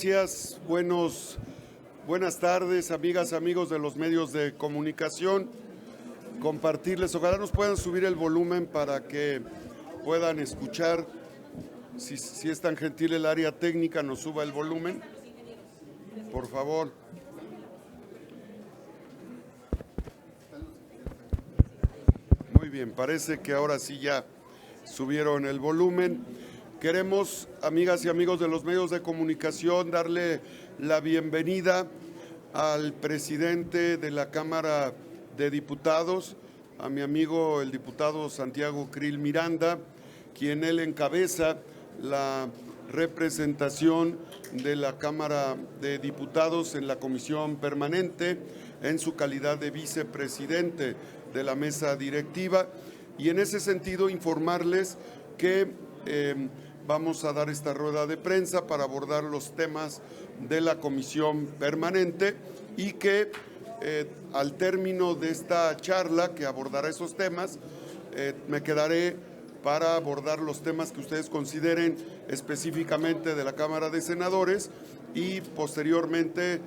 gracias. Buenas tardes, amigas, amigos de los medios de comunicación. Compartirles, ojalá nos puedan subir el volumen para que puedan escuchar. Si es tan gentil el área técnica, nos suba el volumen, por favor. Muy bien, parece que ahora sí ya subieron el volumen. Queremos, amigas y amigos de los medios de comunicación, darle la bienvenida al presidente de la Cámara de Diputados, a mi amigo el diputado Santiago Krill Miranda, quien él encabeza la representación de la Cámara de Diputados en la Comisión Permanente en su calidad de vicepresidente de la mesa directiva, y en ese sentido informarles que vamos a dar esta rueda de prensa para abordar los temas de la Comisión Permanente y que al término de esta charla que abordará esos temas, me quedaré para abordar los temas que ustedes consideren específicamente de la Cámara de Senadores, y posteriormente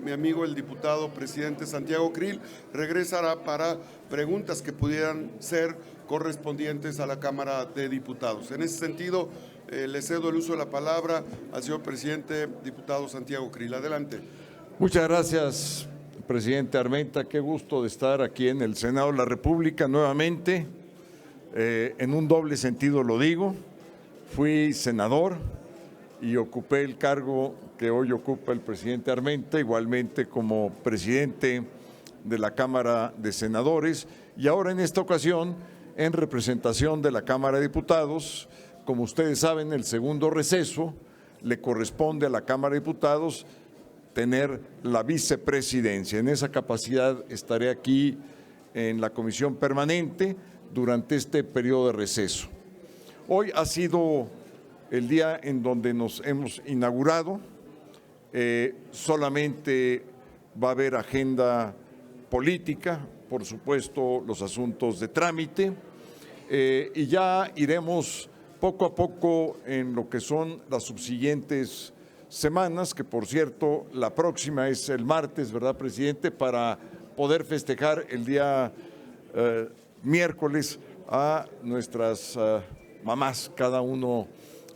mi amigo el diputado presidente Santiago Krill regresará para preguntas que pudieran ser correspondientes a la Cámara de Diputados. En ese sentido, le cedo el uso de la palabra al señor presidente, diputado Santiago Krill. Adelante. Muchas gracias, presidente Armenta. Qué gusto de estar aquí en el Senado de la República nuevamente. En un doble sentido lo digo. Fui senador y ocupé el cargo que hoy ocupa el presidente Armenta, igualmente como presidente de la Cámara de Senadores, y ahora en esta ocasión en representación de la Cámara de Diputados. Como ustedes saben, el segundo receso le corresponde a la Cámara de Diputados tener la vicepresidencia. En esa capacidad estaré aquí en la Comisión Permanente durante este periodo de receso. Hoy ha sido el día en donde nos hemos inaugurado. Solamente va a haber agenda política, por supuesto los asuntos de trámite, y ya iremos poco a poco en lo que son las subsiguientes semanas, que por cierto la próxima es el martes, ¿verdad, presidente?, para poder festejar el día miércoles a nuestras mamás, cada uno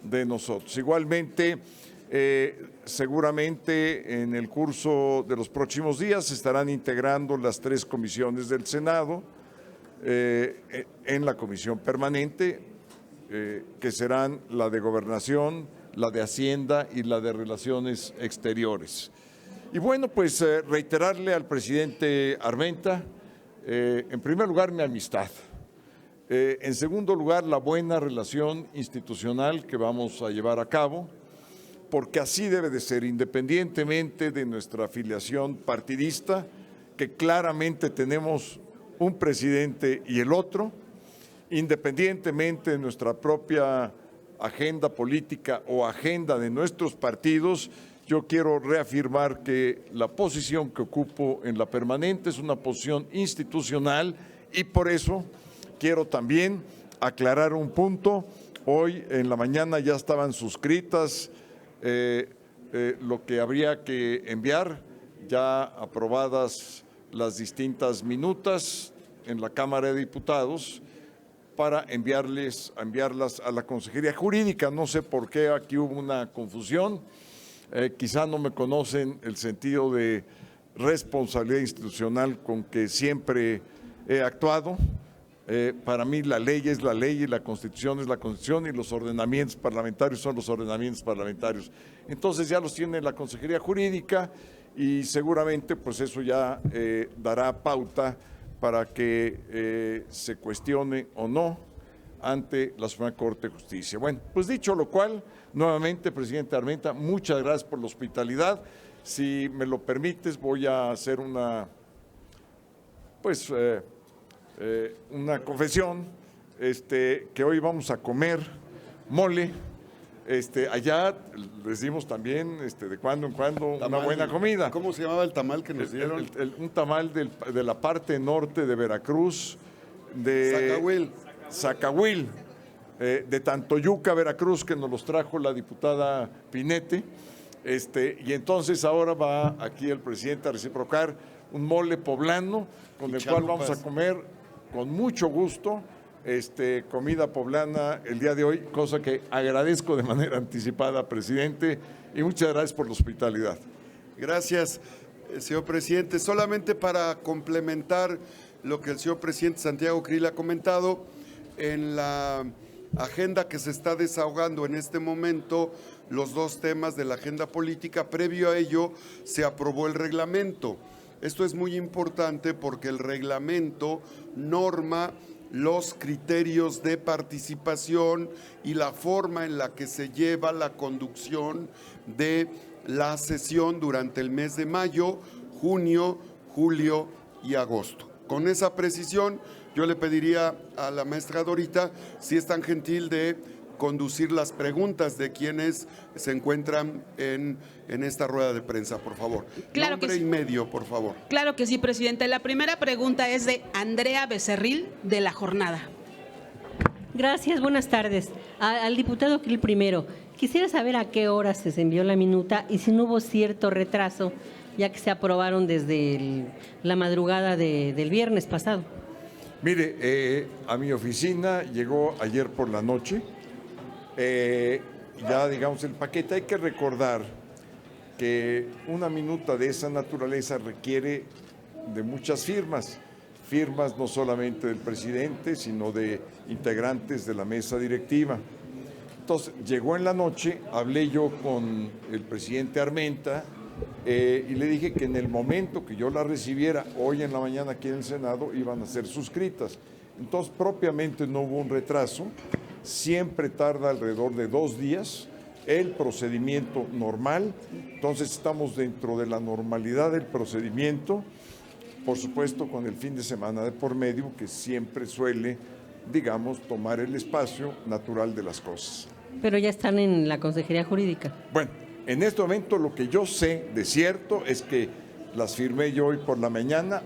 de nosotros. Igualmente, seguramente en el curso de los próximos días se estarán integrando las 3 comisiones del Senado en la Comisión Permanente, que serán la de Gobernación, la de Hacienda y la de Relaciones Exteriores. Y bueno, pues reiterarle al presidente Armenta, en primer lugar, mi amistad. En segundo lugar, la buena relación institucional que vamos a llevar a cabo, porque así debe de ser, independientemente de nuestra afiliación partidista, que claramente tenemos un presidente y el otro, independientemente de nuestra propia agenda política o agenda de nuestros partidos. Yo quiero reafirmar que la posición que ocupo en la permanente es una posición institucional, y por eso quiero también aclarar un punto. Hoy en la mañana ya estaban suscritas lo que habría que enviar, ya aprobadas las distintas minutas en la Cámara de Diputados, para enviarlas a la Consejería Jurídica. No sé por qué aquí hubo una confusión, quizá no me conocen el sentido de responsabilidad institucional con que siempre he actuado. Para mí la ley es la ley y la Constitución es la Constitución, y los ordenamientos parlamentarios son los ordenamientos parlamentarios. Entonces ya los tiene la Consejería Jurídica, y seguramente pues eso ya dará pauta para que se cuestione o no ante la Suprema Corte de Justicia. Bueno, pues dicho lo cual, nuevamente, presidente Armenta, muchas gracias por la hospitalidad. Si me lo permites, voy a hacer una confesión, que hoy vamos a comer mole. Allá les dimos también de cuando en cuando tamal, una buena comida. ¿Cómo se llamaba el tamal que nos dieron? Un tamal de la parte norte de Veracruz, de Zacahuil, de Tantoyuca, Veracruz, que nos los trajo la diputada Pinete. Y entonces ahora va aquí el presidente a reciprocar un mole poblano con el cual vamos a comer con mucho gusto comida poblana el día de hoy, cosa que agradezco de manera anticipada, presidente, y muchas gracias por la hospitalidad. Gracias, señor presidente. Solamente para complementar lo que el señor presidente Santiago Krill ha comentado, en la agenda que se está desahogando en este momento, los dos temas de la agenda política, previo a ello se aprobó el reglamento. Esto es muy importante porque el reglamento norma los criterios de participación y la forma en la que se lleva la conducción de la sesión durante el mes de mayo, junio, julio y agosto. Con esa precisión, yo le pediría a la maestra Dorita si es tan gentil de conducir las preguntas de quienes se encuentran en esta rueda de prensa, por favor. Claro Nombre que sí. y medio, por favor. Claro que sí, presidente. La primera pregunta es de Andrea Becerril, de La Jornada. Gracias, buenas tardes. Al diputado Krill primero, quisiera saber a qué hora se envió la minuta y si no hubo cierto retraso, ya que se aprobaron desde la madrugada del viernes pasado. Mire, a mi oficina llegó ayer por la noche, ya digamos el paquete. Hay que recordar que una minuta de esa naturaleza requiere de muchas firmas no solamente del presidente, sino de integrantes de la mesa directiva. Entonces, llegó en la noche, hablé yo con el presidente Armenta y le dije que en el momento que yo la recibiera, hoy en la mañana aquí en el Senado, iban a ser suscritas. Entonces, propiamente no hubo un retraso, siempre tarda alrededor de 2 días el procedimiento normal, entonces estamos dentro de la normalidad del procedimiento, por supuesto con el fin de semana de por medio, que siempre suele, digamos, tomar el espacio natural de las cosas. Pero ya están en la Consejería Jurídica. Bueno, en este momento lo que yo sé de cierto es que las firmé yo hoy por la mañana,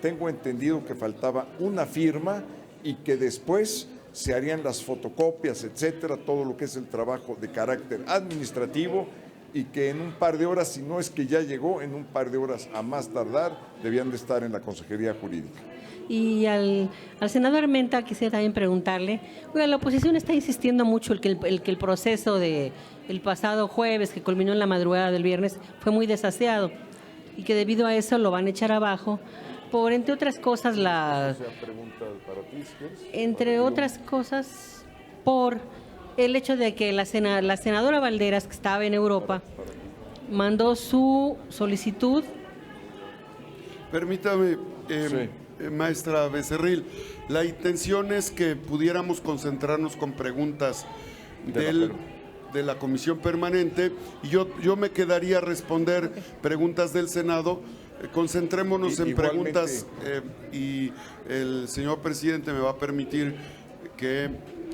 tengo entendido que faltaba una firma y que después se harían las fotocopias, etcétera, todo lo que es el trabajo de carácter administrativo, y que en un par de horas, si no es que ya llegó, en un par de horas a más tardar, debían de estar en la Consejería Jurídica. Y al senador Armenta quisiera también preguntarle, oiga, la oposición está insistiendo mucho que el proceso del pasado jueves, que culminó en la madrugada del viernes, fue muy desaseado y que debido a eso lo van a echar abajo por, entre otras cosas, por el hecho de que la senadora Valderas, que estaba en Europa, mandó su solicitud. Permítame, Sí. maestra Becerril, la intención es que pudiéramos concentrarnos con preguntas de la comisión permanente y yo me quedaría a responder preguntas del Senado. Concentrémonos en Igualmente. preguntas y el señor presidente me va a permitir que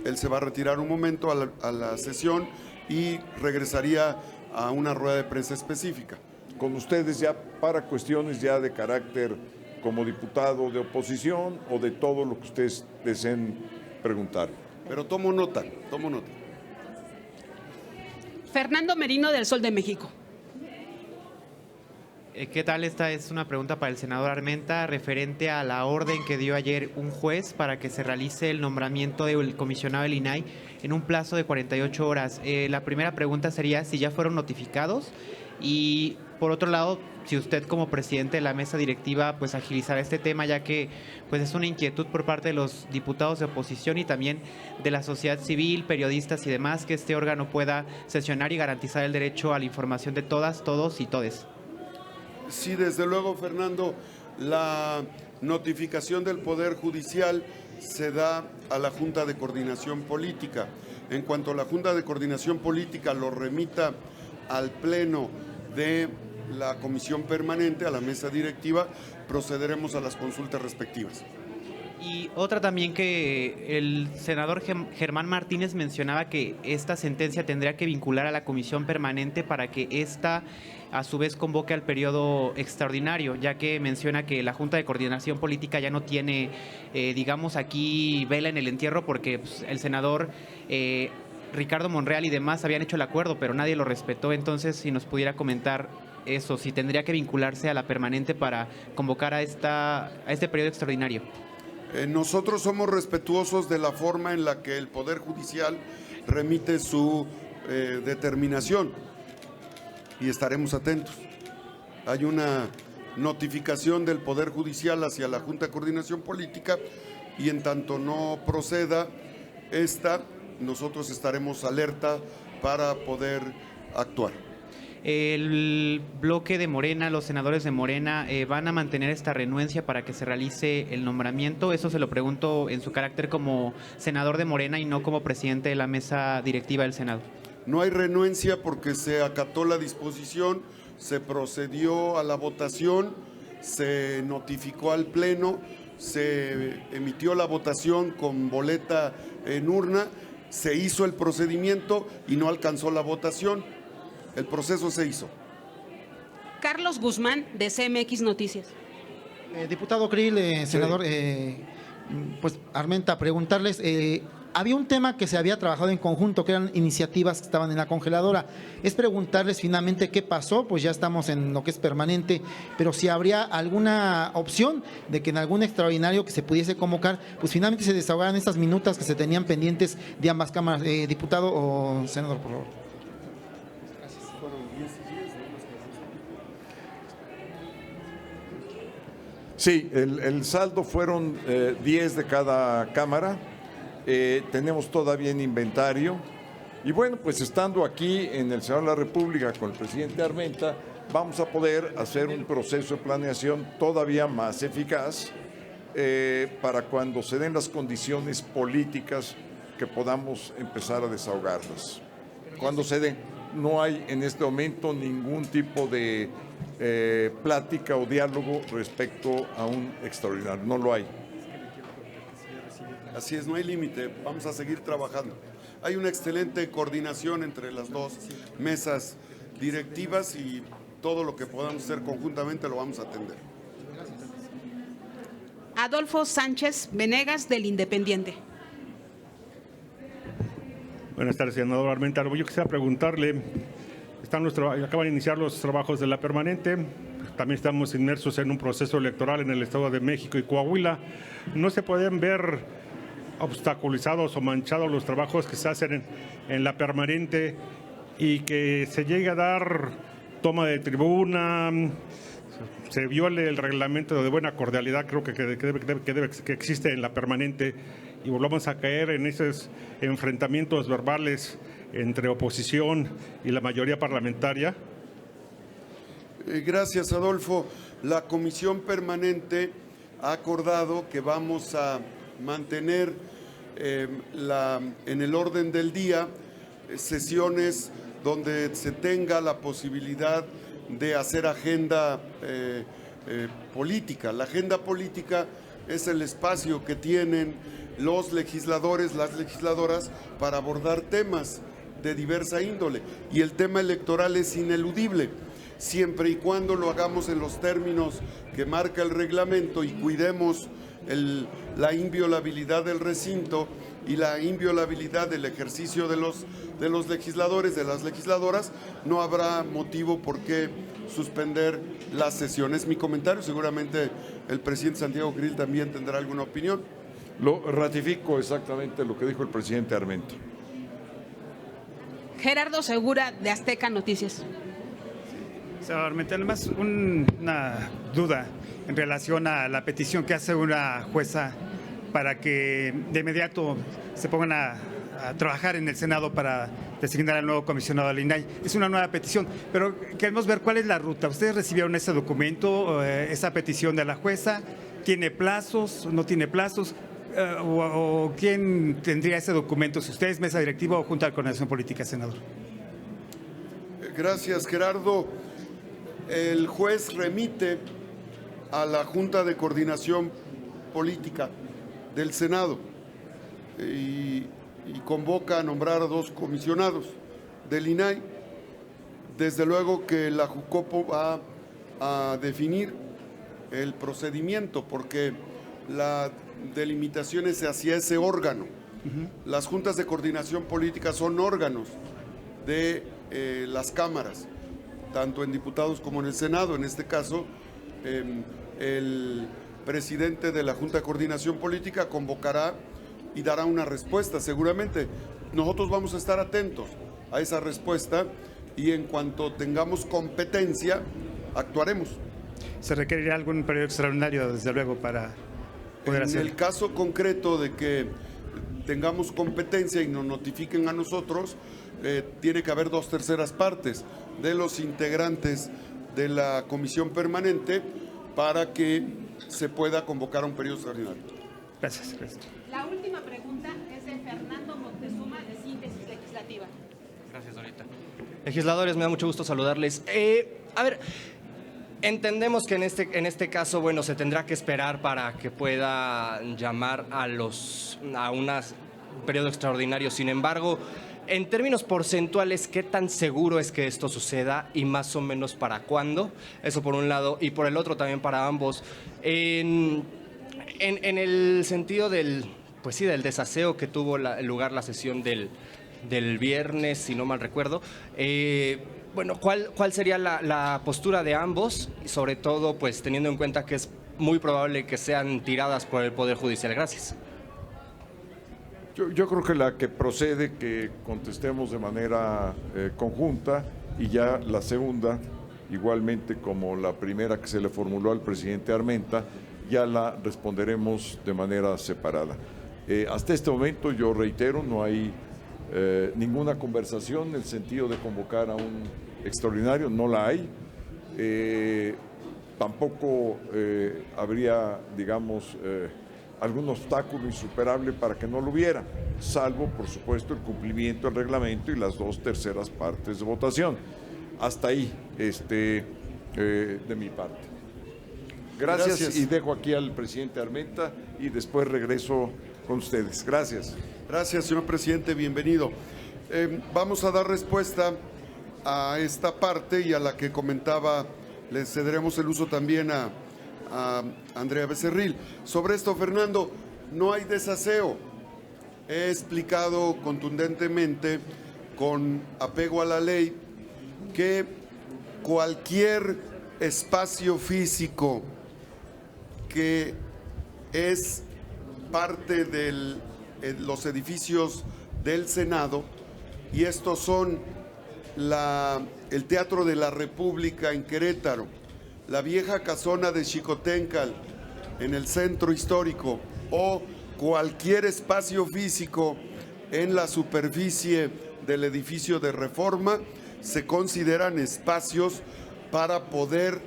él se va a retirar un momento a la sesión y regresaría a una rueda de prensa específica. Con ustedes ya para cuestiones ya de carácter como diputado de oposición o de todo lo que ustedes deseen preguntar. Pero tomo nota, tomo nota. Fernando Merino, del Sol de México. ¿Qué tal? Esta es una pregunta para el senador Armenta referente a la orden que dio ayer un juez para que se realice el nombramiento del comisionado del INAI en un plazo de 48 horas. La primera pregunta sería si ya fueron notificados y, por otro lado, si usted como presidente de la mesa directiva pues agilizará este tema, ya que pues es una inquietud por parte de los diputados de oposición y también de la sociedad civil, periodistas y demás, que este órgano pueda sesionar y garantizar el derecho a la información de todas, todos y todes. Sí, desde luego, Fernando, la notificación del Poder Judicial se da a la Junta de Coordinación Política. En cuanto la Junta de Coordinación Política lo remita al Pleno de la Comisión Permanente, a la mesa directiva, procederemos a las consultas respectivas. Y otra también que el senador Germán Martínez mencionaba que esta sentencia tendría que vincular a la comisión permanente para que ésta a su vez convoque al periodo extraordinario, ya que menciona que la Junta de Coordinación Política ya no tiene, digamos, aquí vela en el entierro porque pues, el senador Ricardo Monreal y demás habían hecho el acuerdo, pero nadie lo respetó. Entonces, si nos pudiera comentar eso, si tendría que vincularse a la permanente para convocar a este periodo extraordinario. Nosotros somos respetuosos de la forma en la que el Poder Judicial remite su determinación y estaremos atentos. Hay una notificación del Poder Judicial hacia la Junta de Coordinación Política y en tanto no proceda nosotros estaremos alerta para poder actuar. El bloque de Morena, los senadores de Morena, ¿van a mantener esta renuencia para que se realice el nombramiento? Eso se lo pregunto en su carácter como senador de Morena y no como presidente de la mesa directiva del Senado. No hay renuencia porque se acató la disposición, se procedió a la votación, se notificó al Pleno, se emitió la votación con boleta en urna, se hizo el procedimiento y no alcanzó la votación. El proceso se hizo. Carlos Guzmán, de CMX Noticias. Diputado Krill, senador, pues Armenta, preguntarles, había un tema que se había trabajado en conjunto, que eran iniciativas que estaban en la congeladora. Es preguntarles finalmente qué pasó, pues ya estamos en lo que es permanente, pero si habría alguna opción de que en algún extraordinario que se pudiese convocar, pues finalmente se desahogaran estas minutas que se tenían pendientes de ambas cámaras. Diputado o senador, por favor. Sí, el saldo fueron 10 de cada cámara. Tenemos todavía en inventario. Y bueno, pues estando aquí en el Senado de la República con el presidente Armenta, vamos a poder hacer un proceso de planeación todavía más eficaz para cuando se den las condiciones políticas que podamos empezar a desahogarlas. Cuando se den, no hay en este momento ningún tipo de plática o diálogo respecto a un extraordinario, no lo hay. Así es, no hay límite, vamos a seguir trabajando. Hay una excelente coordinación entre las dos mesas directivas y todo lo que podamos hacer conjuntamente lo vamos a atender. Adolfo Sánchez Venegas, del Independiente. Buenas tardes, senador Armenta. Yo quisiera preguntarle, acaban de iniciar los trabajos de la permanente, también estamos inmersos en un proceso electoral en el Estado de México y Coahuila. ¿No se pueden ver obstaculizados o manchados los trabajos que se hacen en la permanente y que se llegue a dar toma de tribuna, se viole el reglamento de buena cordialidad, creo que existe en la permanente, y volvamos a caer en esos enfrentamientos verbales entre oposición y la mayoría parlamentaria? Gracias, Adolfo. La comisión permanente ha acordado que vamos a mantener en el orden del día sesiones donde se tenga la posibilidad de hacer agenda política. La agenda política es el espacio que tienen los legisladores, las legisladoras para abordar temas de diversa índole, y el tema electoral es ineludible, siempre y cuando lo hagamos en los términos que marca el reglamento y cuidemos la inviolabilidad del recinto y la inviolabilidad del ejercicio de los legisladores, de las legisladoras. No habrá motivo por qué suspender las sesiones. Mi comentario, seguramente el presidente Santiago Krill también tendrá alguna opinión. Lo ratifico exactamente lo que dijo el presidente Armenta. Gerardo Segura, de Azteca Noticias. Señor Armenta, además una duda en relación a la petición que hace una jueza para que de inmediato se pongan a trabajar en el Senado para designar al nuevo comisionado del INAI. Es una nueva petición, pero queremos ver cuál es la ruta. ¿Ustedes recibieron ese documento, esa petición de la jueza? ¿Tiene plazos? ¿No tiene plazos? ¿O quién tendría ese documento? ¿Si ustedes, mesa directiva o Junta de Coordinación Política, senador? Gracias, Gerardo. El juez remite a la Junta de Coordinación Política del Senado y convoca a nombrar a 2 comisionados del INAI. Desde luego que la Jucopo va a definir el procedimiento, porque la delimitación es hacia ese órgano. Las juntas de coordinación política son órganos de las cámaras, tanto en diputados como en el Senado. En este caso, el presidente de la Junta de Coordinación Política convocará y dará una respuesta. Seguramente nosotros vamos a estar atentos a esa respuesta y en cuanto tengamos competencia, actuaremos. ¿Se requerirá algún periodo extraordinario, desde luego, para poder hacerlo? En el caso concreto de que tengamos competencia y nos notifiquen a nosotros, tiene que haber 2/3 partes de los integrantes de la comisión permanente para que se pueda convocar a un periodo extraordinario. Gracias. La última pregunta es de Fernando Moctezuma, de Síntesis Legislativa. Gracias, Dorita. Legisladores, me da mucho gusto saludarles. A ver, entendemos que en este caso, bueno, se tendrá que esperar para que pueda llamar a un periodo extraordinario. Sin embargo, en términos porcentuales, ¿qué tan seguro es que esto suceda y más o menos para cuándo? Eso por un lado. Y por el otro también para ambos. En el sentido del desaseo que tuvo lugar la sesión del viernes, si no mal recuerdo, bueno, ¿cuál sería la postura de ambos? Y sobre todo, pues teniendo en cuenta que es muy probable que sean tiradas por el Poder Judicial. Gracias. Yo creo que la que procede que contestemos de manera conjunta, y ya la segunda, igualmente como la primera que se le formuló al presidente Armenta, ya la responderemos de manera separada. Hasta este momento, yo reitero, no hay ninguna conversación en el sentido de convocar a un extraordinario, no la hay. Tampoco habría, digamos, algún obstáculo insuperable para que no lo hubiera, salvo, por supuesto, el cumplimiento del reglamento y las 2/3 partes de votación. Hasta ahí, de mi parte. Gracias y dejo aquí al presidente Armenta y después regreso con ustedes. Gracias. Gracias, señor presidente, bienvenido. Vamos a dar respuesta a esta parte y a la que comentaba, le cederemos el uso también a Andrea Becerril. Sobre esto, Fernando, no hay desaseo. He explicado contundentemente, con apego a la ley, que cualquier espacio físico que es parte de los edificios del Senado, y estos son el Teatro de la República en Querétaro, la vieja casona de Xicoténcal en el centro histórico, o cualquier espacio físico en la superficie del edificio de Reforma, se consideran espacios para poder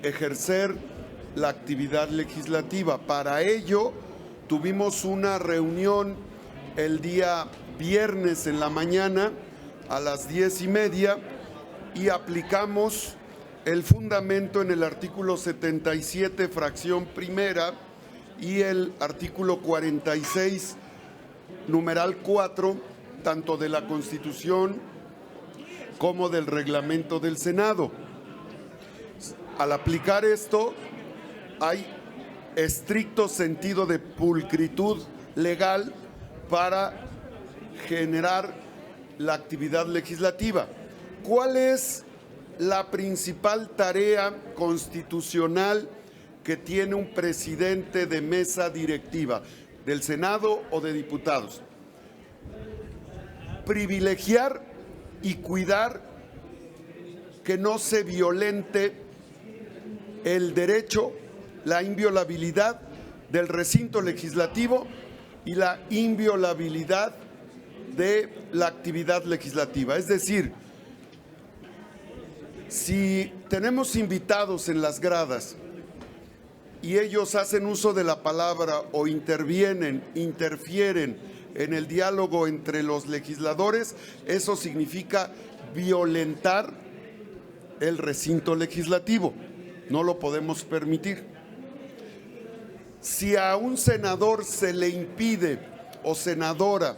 ejercer la actividad legislativa. Para ello, tuvimos una reunión el día viernes en la mañana a las 10:30 y aplicamos el fundamento en el artículo 77, fracción primera, y el artículo 46, numeral 4, tanto de la Constitución como del reglamento del Senado. Al aplicar esto, hay estricto sentido de pulcritud legal para generar la actividad legislativa. ¿Cuál es la principal tarea constitucional que tiene un presidente de mesa directiva del Senado o de diputados? Privilegiar y cuidar que no se violente el derecho, la inviolabilidad del recinto legislativo y la inviolabilidad de la actividad legislativa. Es decir, si tenemos invitados en las gradas y ellos hacen uso de la palabra o interfieren en el diálogo entre los legisladores, eso significa violentar el recinto legislativo. No lo podemos permitir. Si a un senador se le impide o senadora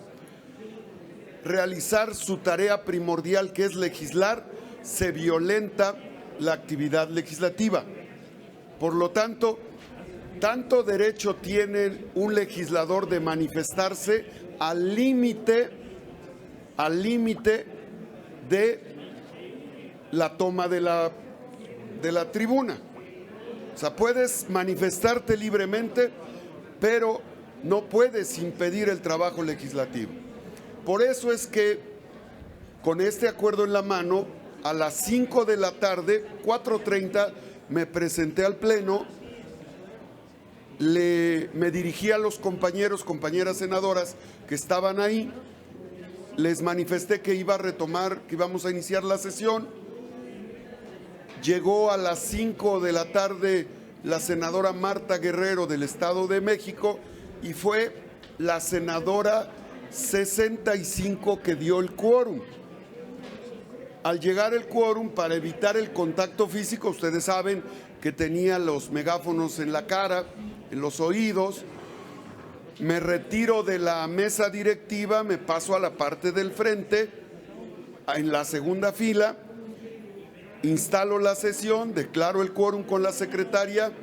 realizar su tarea primordial, que es legislar, se violenta la actividad legislativa. Por lo tanto, tanto derecho tiene un legislador de manifestarse al límite de la toma de la tribuna. O sea, puedes manifestarte libremente, pero no puedes impedir el trabajo legislativo. Por eso es que con este acuerdo en la mano, a las 5 de la tarde, 4:30, me presenté al Pleno, me dirigí a los compañeras senadoras que estaban ahí, les manifesté que iba a retomar, que íbamos a iniciar la sesión. Llegó a las 5 de la tarde la senadora Marta Guerrero del Estado de México y fue la senadora 65 que dio el quórum. Al llegar el quórum, para evitar el contacto físico, ustedes saben que tenía los megáfonos en la cara, en los oídos, me retiro de la mesa directiva, me paso a la parte del frente, en la segunda fila, instalo la sesión, declaro el quórum con la secretaria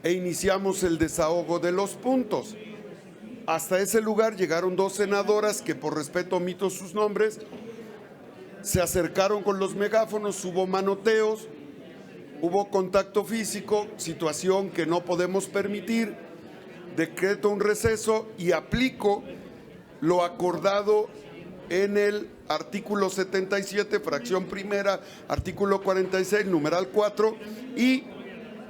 e iniciamos el desahogo de los puntos. Hasta ese lugar llegaron 2 senadoras que por respeto omito sus nombres, se acercaron con los megáfonos, hubo manoteos, hubo contacto físico, situación que no podemos permitir, decreto un receso y aplico lo acordado en el artículo 77, fracción primera, artículo 46, numeral 4, y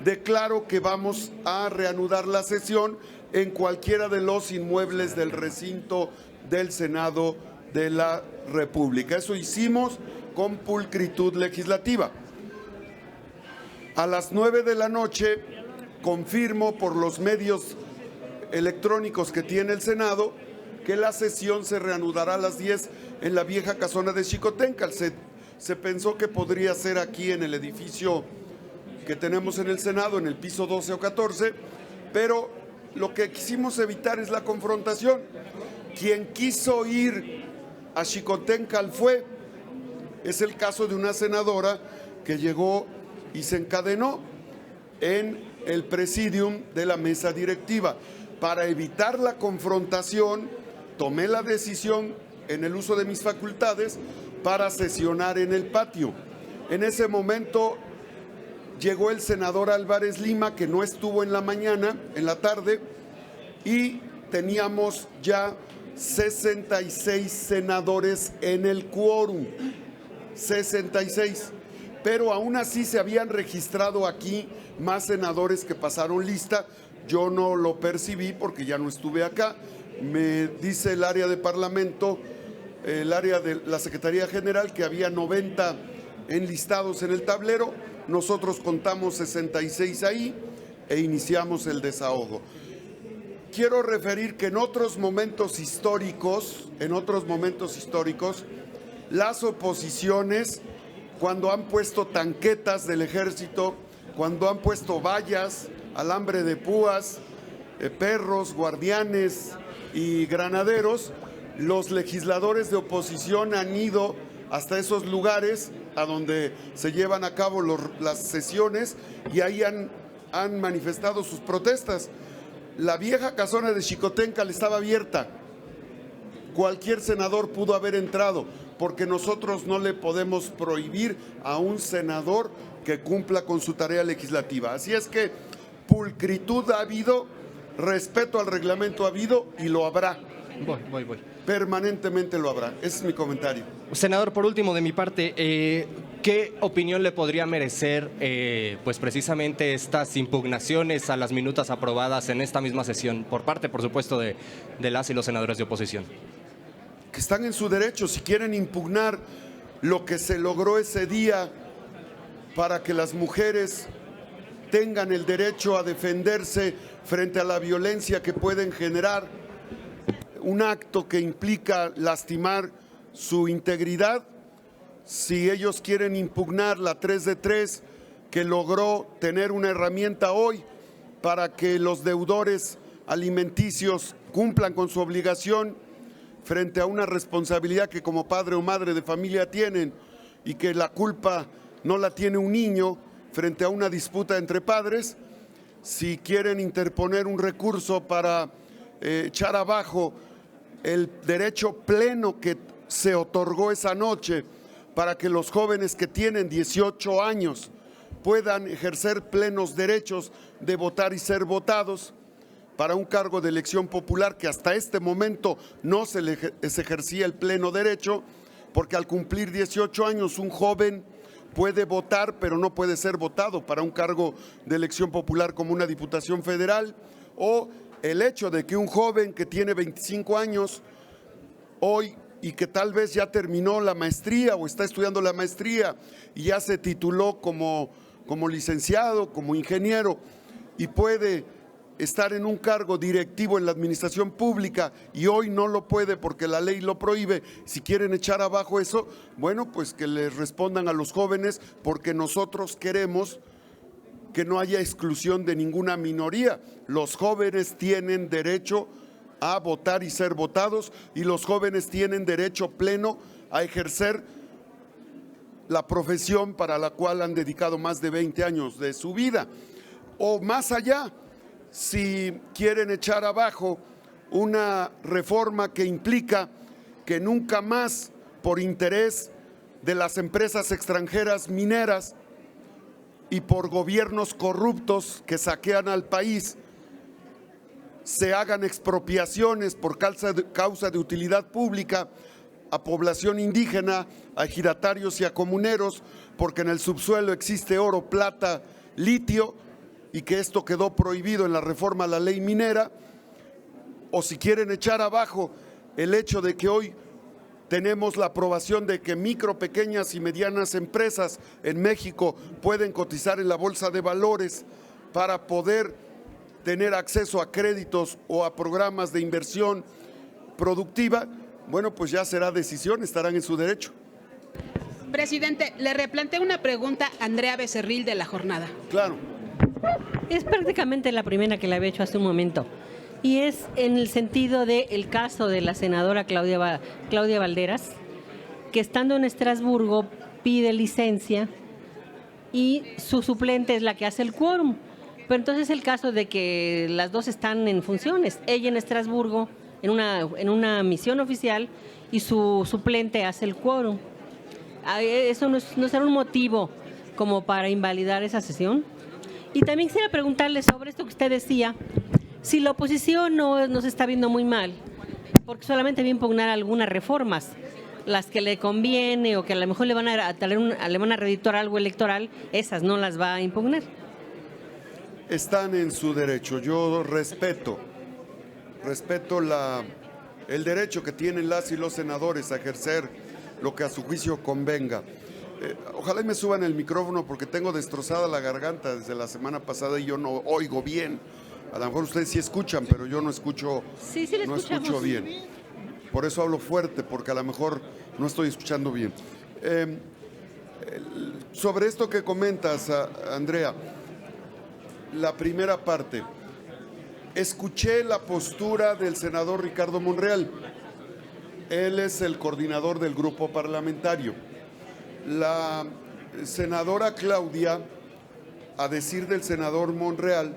declaro que vamos a reanudar la sesión en cualquiera de los inmuebles del recinto del Senado de la República. Eso hicimos con pulcritud legislativa. A las 9 de la noche confirmo por los medios electrónicos que tiene el Senado que la sesión se reanudará a las 10 en la vieja casona de Xicoténcatl. Se pensó que podría ser aquí en el edificio que tenemos en el Senado, en el piso 12 o 14, pero lo que quisimos evitar es la confrontación. Quien quiso ir a Xicoténcatl es el caso de una senadora que llegó y se encadenó en el presidium de la mesa directiva. Para evitar la confrontación, tomé la decisión en el uso de mis facultades para sesionar en el patio. En ese momento llegó el senador Álvarez Lima, que no estuvo en la mañana, en la tarde, y teníamos ya 66 senadores en el quórum, 66, pero aún así se habían registrado aquí más senadores que pasaron lista. Yo no lo percibí porque ya no estuve acá. Me dice el área de Parlamento, el área de la Secretaría General, que había 90 enlistados en el tablero. Nosotros contamos 66 ahí e iniciamos el desahogo. Quiero referir que en otros momentos históricos, las oposiciones, cuando han puesto tanquetas del ejército, cuando han puesto vallas, alambre de púas, perros, guardianes y granaderos, los legisladores de oposición han ido hasta esos lugares a donde se llevan a cabo las sesiones y ahí han manifestado sus protestas. La vieja casona de Xicoténcatl estaba abierta. Cualquier senador pudo haber entrado, porque nosotros no le podemos prohibir a un senador que cumpla con su tarea legislativa. Así es que pulcritud ha habido, respeto al reglamento ha habido y lo habrá. Voy. Permanentemente lo habrá. Ese es mi comentario. Senador, por último de mi parte, ¿qué opinión le podría merecer pues precisamente estas impugnaciones a las minutas aprobadas en esta misma sesión por parte, por supuesto, de las y los senadores de oposición? Que están en su derecho. Si quieren impugnar lo que se logró ese día para que las mujeres tengan el derecho a defenderse frente a la violencia que pueden generar, un acto que implica lastimar su integridad, si ellos quieren impugnar la 3 de 3 que logró tener una herramienta hoy para que los deudores alimenticios cumplan con su obligación frente a una responsabilidad que como padre o madre de familia tienen y que la culpa no la tiene un niño frente a una disputa entre padres, si quieren interponer un recurso para echar abajo el derecho pleno que se otorgó esa noche para que los jóvenes que tienen 18 años puedan ejercer plenos derechos de votar y ser votados para un cargo de elección popular que hasta este momento no se ejercía el pleno derecho, porque al cumplir 18 años un joven puede votar, pero no puede ser votado para un cargo de elección popular como una diputación federal, o el hecho de que un joven que tiene 25 años hoy y que tal vez ya terminó la maestría o está estudiando la maestría y ya se tituló como licenciado, como ingeniero, y puede estar en un cargo directivo en la administración pública y hoy no lo puede porque la ley lo prohíbe. Si quieren echar abajo eso, bueno, pues que les respondan a los jóvenes, porque nosotros queremos que no haya exclusión de ninguna minoría. Los jóvenes tienen derecho a votar y ser votados, y los jóvenes tienen derecho pleno a ejercer la profesión para la cual han dedicado más de 20 años de su vida. O más allá, si quieren echar abajo una reforma que implica que nunca más, por interés de las empresas extranjeras mineras y por gobiernos corruptos que saquean al país, se hagan expropiaciones por causa de utilidad pública a población indígena, a ejidatarios y a comuneros, porque en el subsuelo existe oro, plata, litio, y que esto quedó prohibido en la reforma a la ley minera. O si quieren echar abajo el hecho de que hoy tenemos la aprobación de que micro, pequeñas y medianas empresas en México pueden cotizar en la bolsa de valores para poder tener acceso a créditos o a programas de inversión productiva, bueno, pues ya será decisión, estarán en su derecho. Presidente, le replanteo una pregunta a Andrea Becerril de La Jornada. Claro. Es prácticamente la primera que le había hecho hace un momento, y es en el sentido del caso de la senadora Claudia Valderas, que estando en Estrasburgo pide licencia y su suplente es la que hace el quórum. Pero entonces el caso de que las dos están en funciones, ella en Estrasburgo en una misión oficial y su suplente hace el quórum. ¿Eso no será un motivo como para invalidar esa sesión? Y también quisiera preguntarle sobre esto que usted decía, si la oposición no se está viendo muy mal, porque solamente va a impugnar algunas reformas, las que le conviene o que a lo mejor le van a redituar algo electoral, esas no las va a impugnar. Están en su derecho. Yo respeto el derecho que tienen las y los senadores a ejercer lo que a su juicio convenga. Ojalá y me suban el micrófono porque tengo destrozada la garganta desde la semana pasada y yo no oigo bien. A lo mejor ustedes sí escuchan, pero yo no escucho, sí, no escucho bien. Por eso hablo fuerte, porque a lo mejor no estoy escuchando bien. Sobre esto que comentas, Andrea, la primera parte, escuché la postura del senador Ricardo Monreal. Él es el coordinador del grupo parlamentario. La senadora Claudia, a decir del senador Monreal,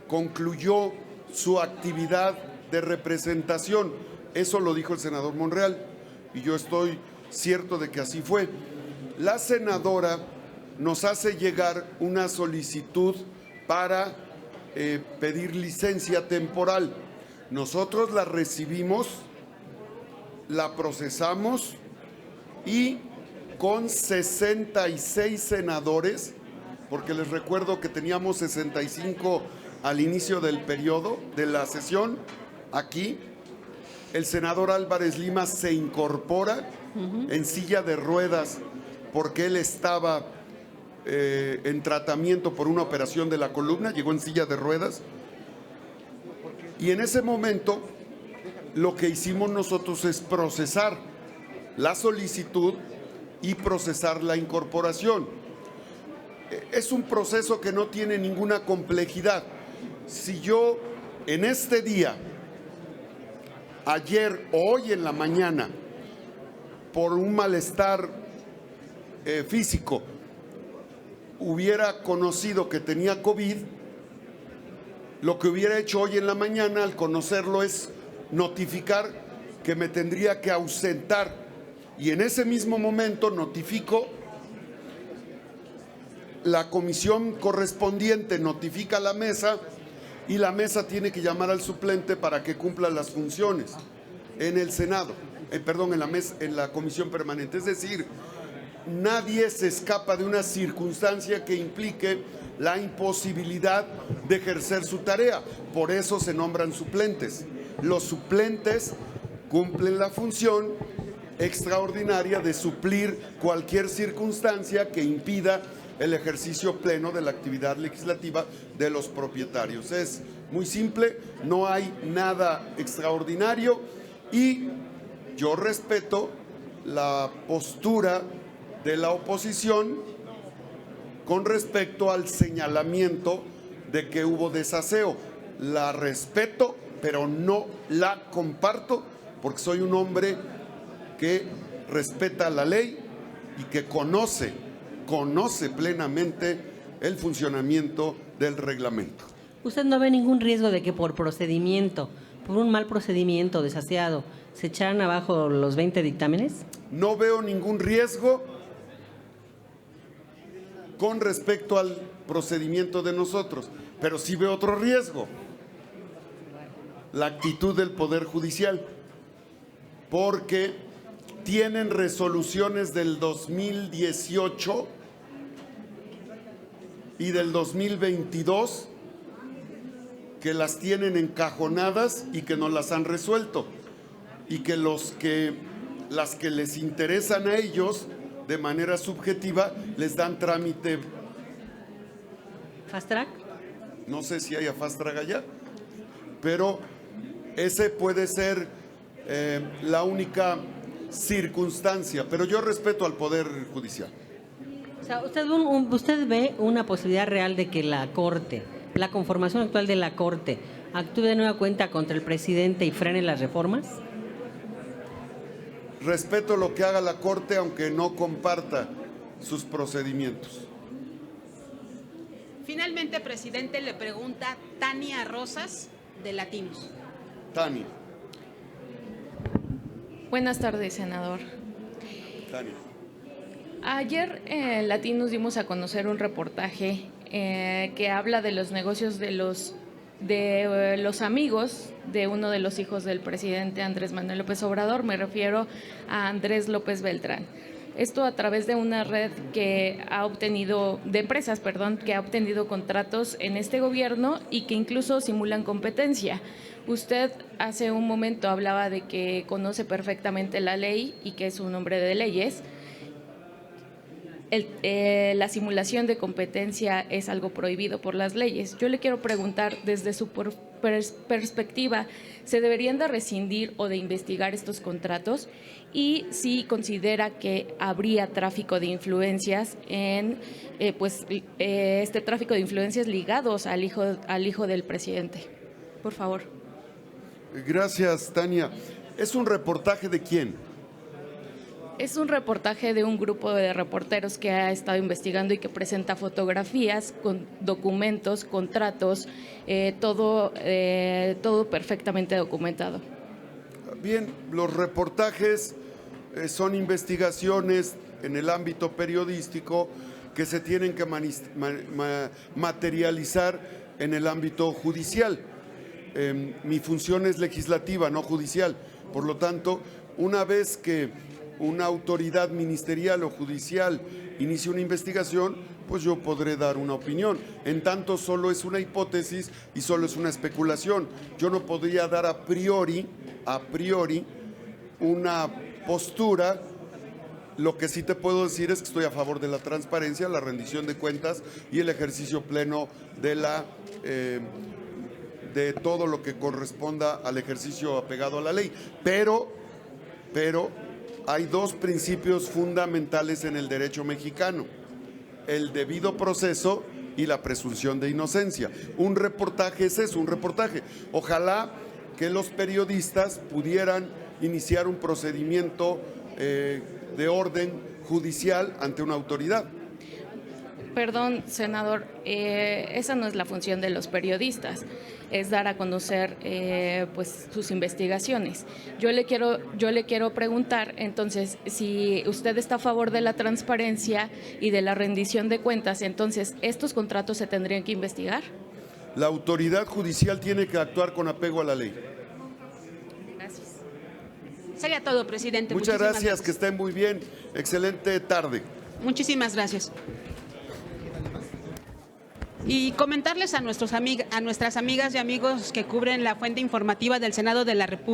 concluyó su actividad de representación. Eso lo dijo el senador Monreal y yo estoy cierto de que así fue. La senadora nos hace llegar una solicitud para pedir licencia temporal. Nosotros la recibimos, la procesamos y con 66 senadores, porque les recuerdo que teníamos 65 al inicio del periodo de la sesión, aquí el senador Álvarez Lima se incorpora en silla de ruedas porque él estaba en tratamiento por una operación de la columna, llegó en silla de ruedas, y en ese momento lo que hicimos nosotros es procesar la solicitud y procesar la incorporación. Es un proceso que no tiene ninguna complejidad. Si yo en este día, ayer o hoy en la mañana, por un malestar físico, hubiera conocido que tenía COVID, lo que hubiera hecho hoy en la mañana al conocerlo es notificar que me tendría que ausentar y en ese mismo momento notifico, la comisión correspondiente notifica a la mesa y la mesa tiene que llamar al suplente para que cumpla las funciones en el Senado, en la comisión permanente. Es decir, nadie se escapa de una circunstancia que implique la imposibilidad de ejercer su tarea. Por eso se nombran suplentes. Los suplentes cumplen la función extraordinaria de suplir cualquier circunstancia que impida el ejercicio pleno de la actividad legislativa de los propietarios. Es muy simple, no hay nada extraordinario y yo respeto la postura de la oposición con respecto al señalamiento de que hubo desaseo. La respeto, pero no la comparto, porque soy un hombre que respeta la ley y que conoce plenamente el funcionamiento del reglamento. ¿Usted no ve ningún riesgo de que por un mal procedimiento desaseado, se echaran abajo los 20 dictámenes? No veo ningún riesgo con respecto al procedimiento de nosotros, pero sí veo otro riesgo: la actitud del Poder Judicial, porque tienen resoluciones del 2018 y del 2022 que las tienen encajonadas y que no las han resuelto, y que las que les interesan a ellos de manera subjetiva les dan trámite. ¿Fast track? No sé si haya fast track allá, pero ese puede ser la única circunstancia, pero yo respeto al Poder Judicial. O sea, ¿usted ve una posibilidad real de que la Corte, la conformación actual de la Corte, actúe de nueva cuenta contra el presidente y frene las reformas? Respeto lo que haga la Corte, aunque no comparta sus procedimientos. Finalmente, presidente, le pregunta Tania Rosas, de Latinos. Tania. Buenas tardes, senador. Tania. Ayer en Latinos dimos a conocer un reportaje que habla de los negocios de los amigos de uno de los hijos del presidente Andrés Manuel López Obrador. Me refiero a Andrés López Beltrán. Esto a través de una red de empresas que ha obtenido contratos en este gobierno y que incluso simulan competencia. Usted hace un momento hablaba de que conoce perfectamente la ley y que es un hombre de leyes. La simulación de competencia es algo prohibido por las leyes. Yo le quiero preguntar, desde su perspectiva, ¿se deberían de rescindir o de investigar estos contratos? Y si considera que habría tráfico de influencias este tráfico de influencias ligados al hijo del presidente. Por favor. Gracias, Tania. ¿Es un reportaje de quién? Es un reportaje de un grupo de reporteros que ha estado investigando y que presenta fotografías, con documentos, contratos, todo perfectamente documentado. Bien, los reportajes son investigaciones en el ámbito periodístico que se tienen que materializar en el ámbito judicial. Mi función es legislativa, no judicial. Por lo tanto, una vez que una autoridad ministerial o judicial inicie una investigación, pues yo podré dar una opinión. En tanto, solo es una hipótesis y solo es una especulación. Yo no podría dar a priori una postura. Lo que sí te puedo decir es que estoy a favor de la transparencia, la rendición de cuentas y el ejercicio pleno de todo lo que corresponda al ejercicio apegado a la ley. Pero hay dos principios fundamentales en el derecho mexicano: el debido proceso y la presunción de inocencia. Un reportaje es eso, un reportaje. Ojalá que los periodistas pudieran iniciar un procedimiento de orden judicial ante una autoridad. Perdón, senador, esa no es la función de los periodistas, es dar a conocer pues sus investigaciones. Yo le quiero preguntar, entonces, si usted está a favor de la transparencia y de la rendición de cuentas, entonces, ¿estos contratos se tendrían que investigar? La autoridad judicial tiene que actuar con apego a la ley. Gracias. Sería todo, presidente. Muchas Muchísimas gracias, que estén muy bien. Excelente tarde. Muchísimas gracias. Y comentarles a nuestras amigas y amigos que cubren la fuente informativa del Senado de la República.